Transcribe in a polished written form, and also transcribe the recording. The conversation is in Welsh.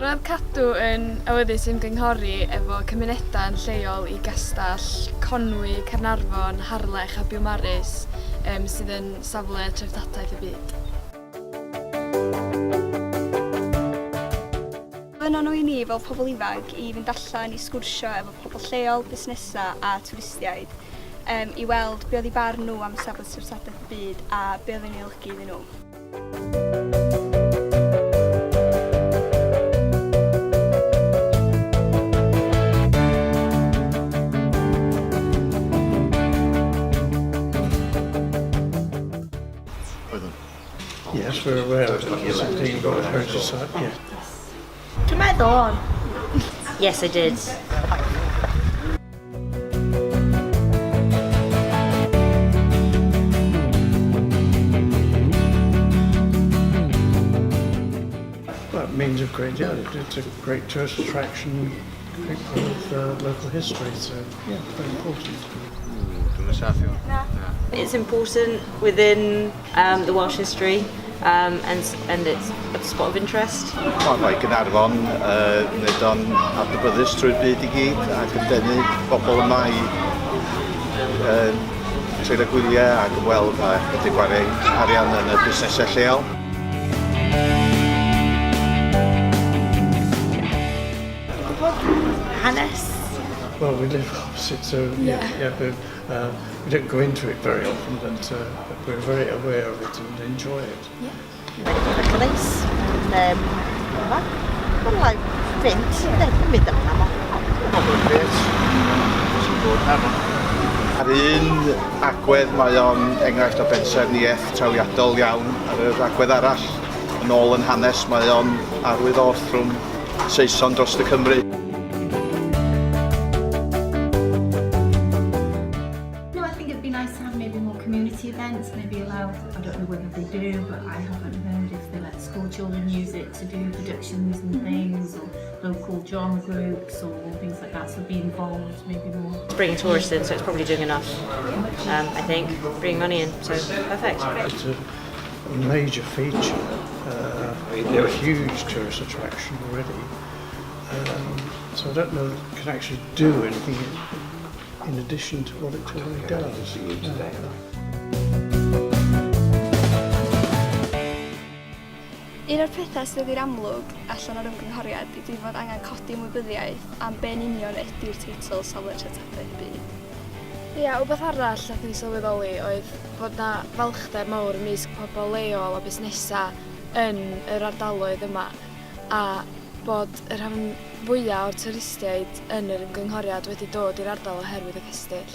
Roedd cadw yn awyddus ymgynghori efo cymunedau'n lleol i gastell Conwy, Caernarfon, Harlech a Biwmaris sydd yn safle Treftadaeth y Byd. Yno nhw i ni fel pobl ifanc i fynd allan i sgwrsio efo pobl lleol, busnesau a twristiaid i weld be oedd ei barn nhw am safle Treftadaeth y Byd a be oedd yn ei olygu iddyn nhw. Yes, we're aware of the Ymgynghoriad Heritage Site, yeah. Dwi'n meddwl. Yes, I did. Well, it means a great deal. It's a great tourist attraction, great part of local history, so yeah, very important. It's important within the Welsh history and it's a spot of interest. Mae Gaernarfon wneud o'n adnabyddus trwy'r byd I gyd ac yn denu bobl yma I treulio gwyliau ac yn weld wedi gwario arian yn y busnesau lleol. Hanes. Well, we live opposite, so yeah, but we don't go into it very often, but we're very aware of it and enjoy it. Neis. Mae'n fynd, yn mynd amdano. Ar un agwedd mae o'n enghraifft o bensaerniaeth trawiadol iawn. Ar yr agwedd arall, yn ôl yn hanes, mae o'n arwydd orth rhwng Saeson dros y Cymru. Nice to have maybe more community events, maybe allow, I don't know whether they do, but I haven't heard if they let school children use it to do productions and things, or local drama groups or things like that, so be involved maybe more. It's bringing tourists in, so it's probably doing enough, I think, bringing money in, so perfect. It's a major feature, a huge tourist attraction already, so I don't know if it can actually do anything in addition to what it already does. Un o'r pethau sydd i'r amlwg allan o'r ymgynghoriad ydy fod angen codi ymwybyddiaeth am be'n union ydy'r teitl safle Treftadaeth y Byd. Ia, wbeth arall nath ni sylweddoli oedd bod na falchder mawr ymysg pobl leol a busnesau yn yr ardaloedd yma a bod y rhan fwyaf o'r twristiaid yn yr ymgynghoriad wedi dod i'r ardal oherwydd y cestyll.